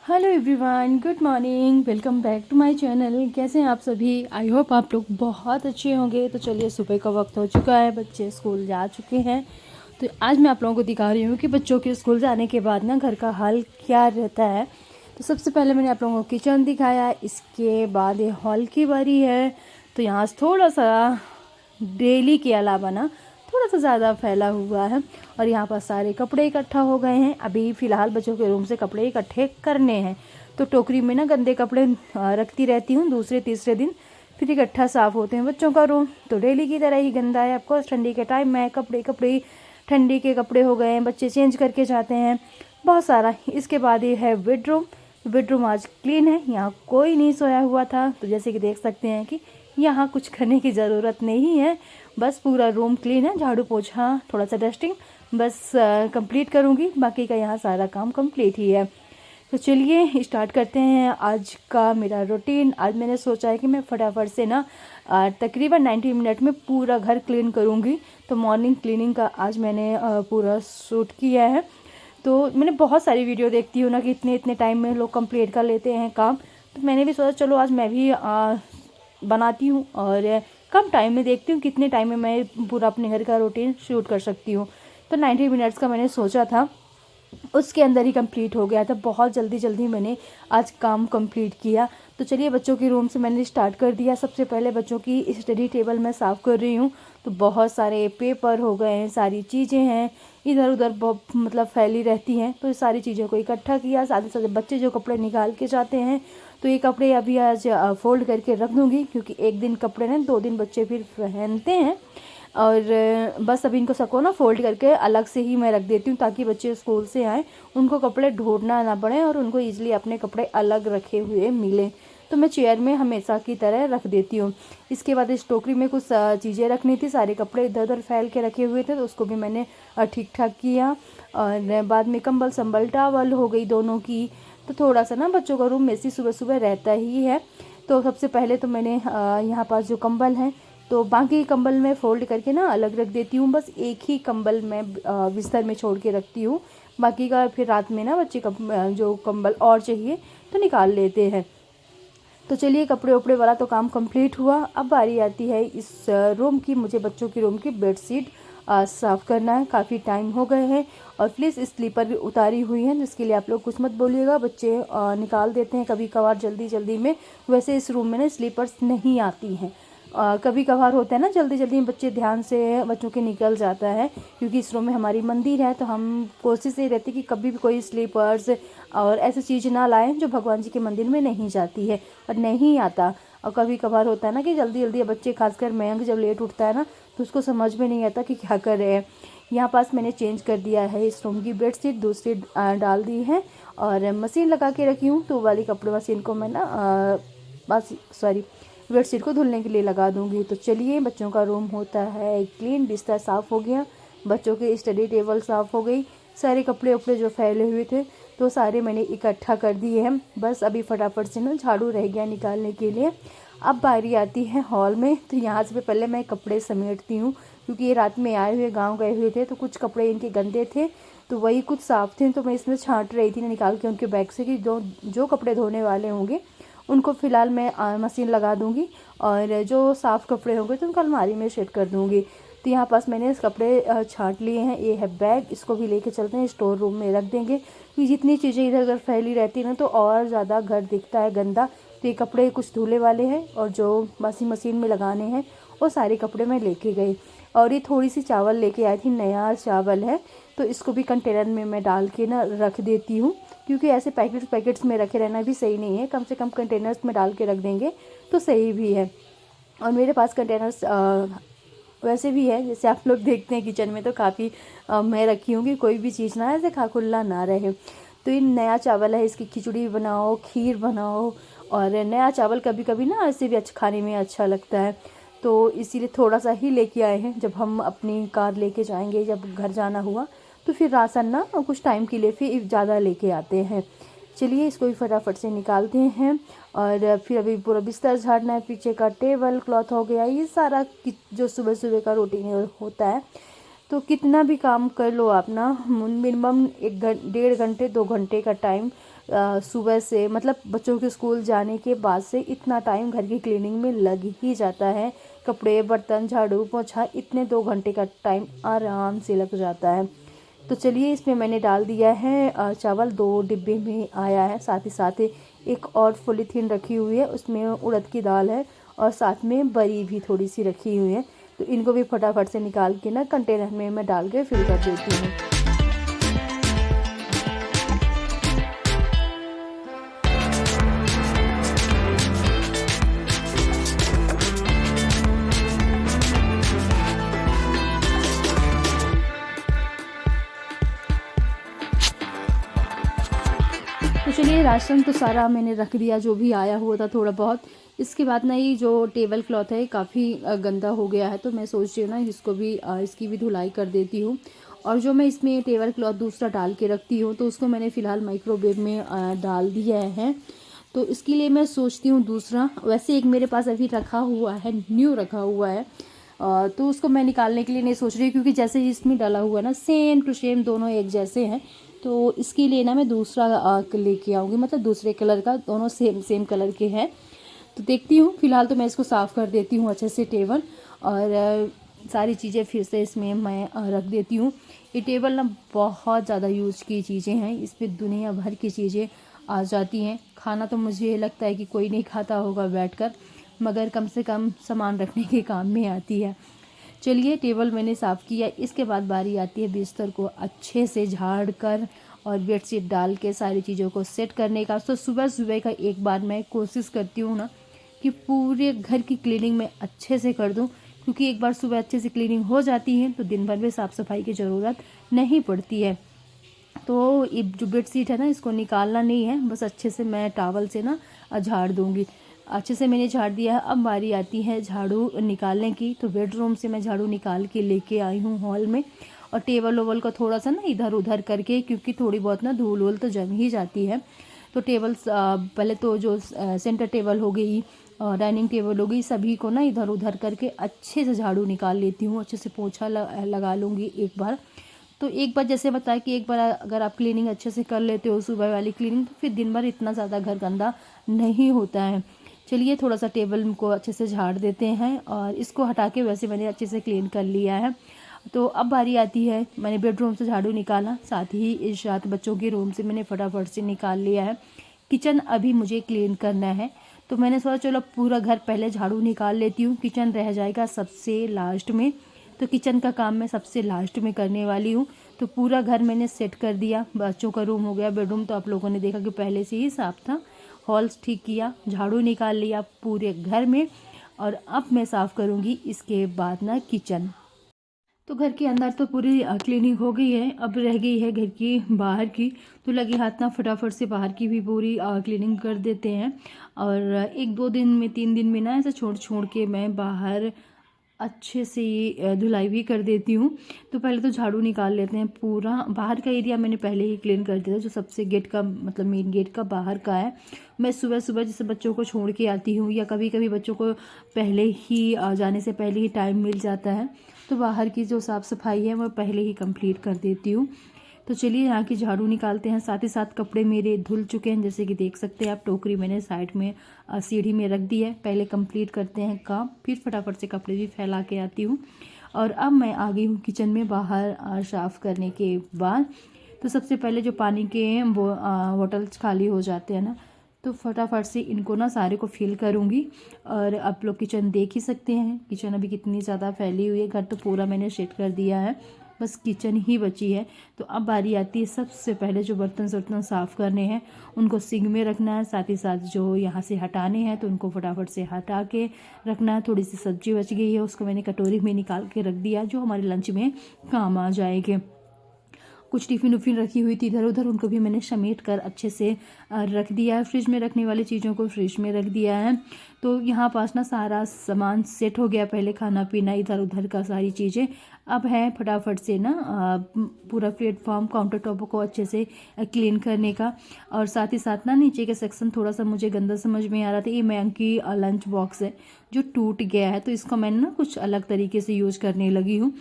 Hello everyone, good morning. Welcome back to my channel. कैसे हैं आप सभी? आई होप आप लोग बहुत अच्छे होंगे। तो चलिए, सुबह का वक्त हो चुका है, बच्चे स्कूल जा चुके हैं। तो आज मैं आप लोगों को दिखा रही हूँ कि बच्चों के स्कूल जाने के बाद ना घर का हाल क्या रहता है। तो सबसे पहले मैंने आप लोगों को किचन दिखाया, इसके बाद ये हॉल की बारी है। तो यहाँ से थोड़ा सा डेली के अलावा ना थोड़ा सा ज़्यादा फैला हुआ है और यहाँ पर सारे कपड़े इकट्ठा हो गए हैं। अभी फ़िलहाल बच्चों के रूम से कपड़े इकट्ठे करने हैं। तो टोकरी में ना गंदे कपड़े रखती रहती हूँ, दूसरे तीसरे दिन फिर इकट्ठा साफ़ होते हैं बच्चों का रूम। तो डेली की तरह ही गंदा है। आपको ठंडी के टाइम में कपड़े ठंडी के कपड़े हो गए हैं, बच्चे चेंज करके जाते हैं बहुत सारा। इसके बाद ये है बेडरूम। बेडरूम आज क्लीन है, यहाँ कोई नहीं सोया हुआ था। तो जैसे कि देख सकते हैं कि यहाँ कुछ करने की ज़रूरत नहीं है, बस पूरा रूम क्लीन है। झाड़ू पोछा थोड़ा सा डस्टिंग बस कंप्लीट करूँगी, बाकी का यहाँ सारा काम कंप्लीट ही है। तो चलिए स्टार्ट करते हैं आज का मेरा रूटीन। आज मैंने सोचा है कि मैं फटाफट से ना तकरीबन 90 मिनट में पूरा घर क्लीन करूँगी। तो मॉर्निंग क्लीनिंग का आज मैंने पूरा शूट किया है। तो मैंने बहुत सारी वीडियो देखती हूँ ना कि इतने इतने टाइम में लोग कंप्लीट कर लेते हैं काम। तो मैंने भी सोचा चलो आज मैं भी बनाती हूँ और कम टाइम में देखती हूँ कितने टाइम में मैं पूरा अपने घर का रूटीन शूट कर सकती हूँ। तो 90 मिनट्स का मैंने सोचा था, उसके अंदर ही कंप्लीट हो गया था। बहुत जल्दी जल्दी मैंने आज काम कंप्लीट किया। तो चलिए, बच्चों के रूम से मैंने स्टार्ट कर दिया। सबसे पहले बच्चों की स्टडी टेबल मैं साफ़ कर रही हूँ। तो बहुत सारे पेपर हो गए हैं, सारी चीज़ें हैं इधर उधर बहुत मतलब फैली रहती हैं। तो इस सारी चीज़ों को इकट्ठा किया। साथ ही साथ बच्चे जो कपड़े निकाल के जाते हैं तो ये कपड़े अभी आज फोल्ड करके रख दूँगी, क्योंकि एक दिन कपड़े ना 2 दिन बच्चे फिर पहनते हैं। और बस अभी इनको सबको ना फोल्ड करके अलग से ही मैं रख देती हूँ, ताकि बच्चे स्कूल से आएँ उनको कपड़े ढूंढना ना पड़े और उनको ईजिली अपने कपड़े अलग रखे हुए मिलें। तो मैं चेयर में हमेशा की तरह रख देती हूँ। इसके बाद इस टोकरी में कुछ चीज़ें रखनी थी, सारे कपड़े इधर उधर फैल के रखे हुए थे, तो उसको भी मैंने ठीक ठाक किया। और बाद में कंबल संबल टावल हो गई दोनों की। तो थोड़ा सा ना बच्चों का रूम मेसी सुबह सुबह रहता ही है। तो सबसे पहले तो मैंने यहाँ पास जो कंबल हैं तो बाकी कंबल में फ़ोल्ड करके ना अलग रख देती हूँ। बस एक ही कंबल मैं बिस्तर में छोड़ के रखती हूँ, बाकी का फिर रात में ना बच्चे जो कंबल और चाहिए तो निकाल लेते हैं। तो चलिए, कपड़े उपड़े वाला तो काम कंप्लीट हुआ। अब बारी आती है इस रूम की। मुझे बच्चों की रूम की बेडशीट साफ़ करना है, काफ़ी टाइम हो गए हैं। और प्लीज़ स्लीपर उतारी हुई हैं, जिसके लिए आप लोग कुछ मत बोलिएगा, बच्चे निकाल देते हैं कभी कभार जल्दी जल्दी में। वैसे इस रूम में ना स्लीपर्स नहीं आती हैं। कभी कभार होता है ना जल्दी जल्दी में बच्चे ध्यान से बच्चों के निकल जाता है। क्योंकि इस रूम में हमारी मंदिर है, तो हम कोशिश ये रहती है कि कभी भी कोई स्लीपर्स और ऐसी चीज़ ना लाएं जो भगवान जी के मंदिर में नहीं जाती है, और नहीं आता। और कभी कभार होता है ना कि जल्दी जल्दी बच्चे, खासकर मयंक जब लेट उठता है ना, तो उसको समझ में नहीं आता कि क्या कर रहे हैं। यहाँ पास मैंने चेंज कर दिया है इस रूम की बेडशीट, दूसरी डाल दी है और मशीन लगा के रखी हूँ। तो वाली कपड़े मशीन को मैं ना बस सॉरी बेडशीट को धुलने के लिए लगा दूंगी। तो चलिए, बच्चों का रूम होता है क्लीन। बिस्तर साफ़ हो गया, बच्चों की स्टडी टेबल साफ़ हो गई, सारे कपड़े उपड़े जो फैले हुए थे तो सारे मैंने इकट्ठा कर दिए हैं। बस अभी फटाफट से ना झाड़ू रह गया निकालने के लिए। अब बारी आती है हॉल में। तो यहाँ से पहले मैं कपड़े समेटती हूँ, क्योंकि ये रात में आए हुए गाँव गए हुए थे, तो कुछ कपड़े इनके गंदे थे, तो वही कुछ साफ़ थे। तो मैं इसमें छाँट रही थी निकाल के उनके बैग से कि जो कपड़े धोने वाले होंगे उनको फ़िलहाल मैं मशीन लगा दूँगी, और जो साफ़ कपड़े होंगे तो उनको अलमारी में सेट कर दूँगी। तो यहाँ पास मैंने इस कपड़े छाँट लिए हैं। ये है बैग, इसको भी लेके चलते हैं, स्टोर रूम में रख देंगे। क्योंकि जितनी चीज़ें इधर उधर फैली रहती है ना, तो और ज़्यादा घर दिखता है गंदा। तो ये कपड़े कुछ धुले वाले हैं और जो वॉशिंग मशीन में लगाने हैं वो सारे कपड़े मैं लेके गई। और ये थोड़ी सी चावल लेके आई थी, नया चावल है, तो इसको भी कंटेनर में मैं डाल के ना रख देती हूँ। क्योंकि ऐसे पैकेट्स में रखे रहना भी सही नहीं है, कम से कम कंटेनर्स में डाल के रख देंगे तो सही भी है। और मेरे पास कंटेनर्स वैसे भी है, जैसे आप लोग देखते हैं किचन में, तो काफ़ी मैं रखी हूँ कि कोई भी चीज़ ना ऐसे खुला ना रहे। तो ये नया चावल है, इसकी खिचड़ी बनाओ, खीर बनाओ। और नया चावल कभी कभी ना ऐसे भी अच्छा खाने में अच्छा लगता है, तो इसीलिए थोड़ा सा ही लेके आए हैं। जब हम अपनी कार लेके जाएंगे, जब घर जाना हुआ, तो फिर राशन ना कुछ टाइम के लिए फिर ज़्यादा लेके आते हैं। चलिए, इसको भी फटाफट से निकालते हैं। और फिर अभी पूरा बिस्तर झाड़ना है, पीछे का टेबल क्लॉथ हो गया, ये सारा जो सुबह सुबह का रूटीन होता है। तो कितना भी काम कर लो आप ना, मिनिमम 1.5 घंटे 2 घंटे का टाइम सुबह से, मतलब बच्चों के स्कूल जाने के बाद से इतना टाइम घर की क्लीनिंग में लग ही जाता है। कपड़े, बर्तन, झाड़ू पोछा, इतने 2 घंटे का टाइम आराम से लग जाता है। तो चलिए, इसमें मैंने डाल दिया है चावल, 2 डिब्बे में आया है। साथ ही साथ एक और पॉलीथीन रखी हुई है, उसमें उड़द की दाल है और साथ में बड़ी भी थोड़ी सी रखी हुई है। तो इनको भी फटाफट से निकाल के ना कंटेनर में मैं डाल के फिल कर देती हूँ। तो चलिए, राशन तो सारा मैंने रख दिया, जो भी आया हुआ था थोड़ा बहुत। इसके बाद ना ये जो टेबल क्लॉथ है काफ़ी गंदा हो गया है, तो मैं सोच रही हूँ ना इसको भी इसकी भी धुलाई कर देती हूँ। और जो मैं इसमें टेबल क्लॉथ दूसरा डाल के रखती हूँ, तो उसको मैंने फ़िलहाल माइक्रोवेव में डाल दिया है। तो इसके लिए मैं सोचती हूँ दूसरा, वैसे एक मेरे पास अभी रखा हुआ है, न्यू रखा हुआ है, तो उसको मैं निकालने के लिए नहीं सोच रही, क्योंकि जैसे इसमें डाला हुआ है ना सेम टू सेम दोनों एक जैसे हैं। तो इसके लिए ना मैं दूसरा लेके आऊँगी, मतलब दूसरे कलर का, दोनों सेम सेम कलर के हैं। तो देखती हूँ, फ़िलहाल तो मैं इसको साफ़ कर देती हूँ अच्छे से टेबल, और सारी चीज़ें फिर से इसमें मैं रख देती हूँ। ये टेबल ना बहुत ज़्यादा यूज़ की चीज़ें हैं, इस पर दुनिया भर की चीज़ें आ जाती हैं। खाना तो मुझे लगता है कि कोई नहीं खाता होगा बैठकर, मगर कम से कम सामान रखने के काम में आती है। चलिए, टेबल मैंने साफ़ किया। इसके बाद बारी आती है बिस्तर को अच्छे से झाड़ कर और बेडशीट डाल के सारी चीज़ों को सेट करने का। तो सुबह सुबह का एक बार मैं कोशिश करती हूँ ना कि पूरे घर की क्लीनिंग में अच्छे से कर दूँ, क्योंकि एक बार सुबह अच्छे से क्लीनिंग हो जाती है तो दिन भर में साफ़ सफाई की ज़रूरत नहीं पड़ती है। तो ये जो बेडशीट है ना, इसको निकालना नहीं है, बस अच्छे से मैं टॉवल से ना झाड़ दूँगी। अच्छे से मैंने झाड़ दिया है। अब बारी आती है झाड़ू निकालने की। तो बेडरूम से मैं झाड़ू निकाल के लेके आई हूँ हॉल में, और टेबल ओबल को थोड़ा सा ना इधर उधर करके, क्योंकि थोड़ी बहुत ना धूल वूल तो जम ही जाती है। तो टेबल्स पहले तो जो सेंटर टेबल हो गई और डाइनिंग टेबल हो गई, सभी को ना इधर उधर करके अच्छे से झाड़ू निकाल लेती हूँ। अच्छे से पोछा लगा लूँगी एक बार। तो एक बार जैसे बताया कि एक बार अगर आप क्लीनिंग अच्छे से कर लेते हो, सुबह वाली क्लीनिंग, तो फिर दिन भर इतना ज़्यादा घर गंदा नहीं होता है। चलिए, थोड़ा सा टेबल को अच्छे से झाड़ देते हैं, और इसको हटा के वैसे मैंने अच्छे से क्लीन कर लिया है। तो अब बारी आती है, मैंने बेडरूम से झाड़ू निकाला, साथ ही इस रात बच्चों के रूम से मैंने फटाफट से निकाल लिया है। किचन अभी मुझे क्लीन करना है, तो मैंने सोचा चलो पूरा घर पहले झाड़ू निकाल लेती हूँ, किचन रह जाएगा सबसे लास्ट में। तो किचन का काम मैं सबसे लास्ट में करने वाली हूँ। तो पूरा घर मैंने सेट कर दिया। बच्चों का रूम हो गया, बेडरूम तो आप लोगों ने देखा कि पहले से ही साफ था। हॉल्स ठीक किया, झाड़ू निकाल लिया पूरे घर में, और अब मैं साफ़ करूँगी इसके बाद ना किचन। तो घर के अंदर तो पूरी क्लीनिंग हो गई है, अब रह गई है घर की बाहर की। तो लगे हाथ ना फटाफट से बाहर की भी पूरी क्लीनिंग कर देते हैं। और 1-2 दिन में 3 दिन में ना ऐसे छोड़ छोड़ के मैं बाहर अच्छे से धुलाई भी कर देती हूँ। तो पहले तो झाड़ू निकाल लेते हैं। पूरा बाहर का एरिया मैंने पहले ही क्लीन कर दिया था, जो सबसे गेट का मतलब मेन गेट का बाहर का है। मैं सुबह सुबह जैसे बच्चों को छोड़ के आती हूँ, या कभी कभी बच्चों को पहले ही जाने से पहले ही टाइम मिल जाता है, तो बाहर की जो साफ़ सफाई है वो पहले ही कंप्लीट कर देती हूँ। तो चलिए, यहाँ की झाड़ू निकालते हैं। साथ ही साथ कपड़े मेरे धुल चुके हैं, जैसे कि देख सकते हैं आप। टोकरी मैंने साइड में सीढ़ी में रख दी है। पहले कंप्लीट करते हैं काम, फिर फटाफट से कपड़े भी फैला के आती हूँ। और अब मैं आ गई हूँ किचन में बाहर साफ़ करने के बाद। तो सबसे पहले जो पानी के बॉटल्स खाली हो जाते हैं ना, तो फटाफट से इनको ना सारे को फिल करूँगी। और आप लोग किचन देख ही सकते हैं, किचन अभी कितनी ज़्यादा फैली हुई है। घर तो पूरा मैंने सेट कर दिया है, बस किचन ही बची है। तो अब बारी आती है सबसे पहले जो बर्तन सर्तन साफ़ करने हैं, उनको सिंक में रखना है। साथ ही साथ जो यहाँ से हटाने हैं तो उनको फटाफट से हटा के रखना है। थोड़ी सी सब्जी बच गई है, उसको मैंने कटोरी में निकाल के रख दिया, जो हमारे लंच में काम आ जाएंगे। कुछ टिफ़िन उफ़िन रखी हुई थी इधर उधर, उनको भी मैंने समेट कर अच्छे से रख दिया है। फ्रिज में रखने वाली चीज़ों को फ्रिज में रख दिया है। तो यहाँ पास ना सारा सामान सेट हो गया, पहले खाना पीना इधर उधर का सारी चीज़ें। अब है फटाफट से ना पूरा प्लेटफॉर्म काउंटर टॉप को अच्छे से क्लीन करने का। और साथ ही साथ ना नीचे के सेक्शन थोड़ा सा मुझे गंदा समझ में आ रहा था। ये मैम की लंच बॉक्स है जो टूट गया है, तो इसको मैंने ना कुछ अलग तरीके से यूज़ करने लगी हूँ।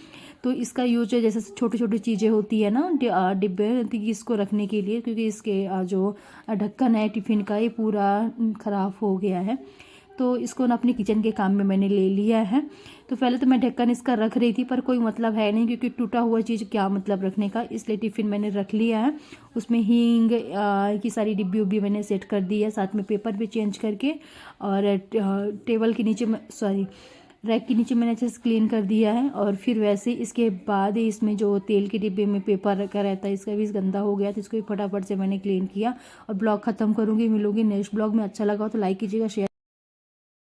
तो इसका यूज है जैसे छोटी छोटी चीज़ें होती है ना डिब्बे इसको रखने के लिए, क्योंकि इसके जो ढक्कन है टिफ़िन का ये पूरा ख़राब हो गया है। तो इसको ना अपने किचन के काम में मैंने ले लिया है। तो पहले तो मैं ढक्कन इसका रख रही थी पर कोई मतलब है नहीं, क्योंकि टूटा हुआ चीज़ क्या मतलब रखने का, इसलिए टिफ़िन मैंने रख लिया है। उसमें हींग की सारी डिब्बी उब्बी मैंने सेट कर दी है, साथ में पेपर भी चेंज करके, और टेबल के नीचे रैक के नीचे मैंने अच्छे से क्लीन कर दिया है। और फिर वैसे इसके बाद इसमें जो तेल के डिब्बे में पेपर रखा रहता है इसका भी गंदा हो गया, तो इसको भी फटाफट से मैंने क्लीन किया। और ब्लॉग ख़त्म करूँगी, मिलूँगी नेक्स्ट ब्लॉग में। अच्छा लगा तो लाइक कीजिएगा, शेयर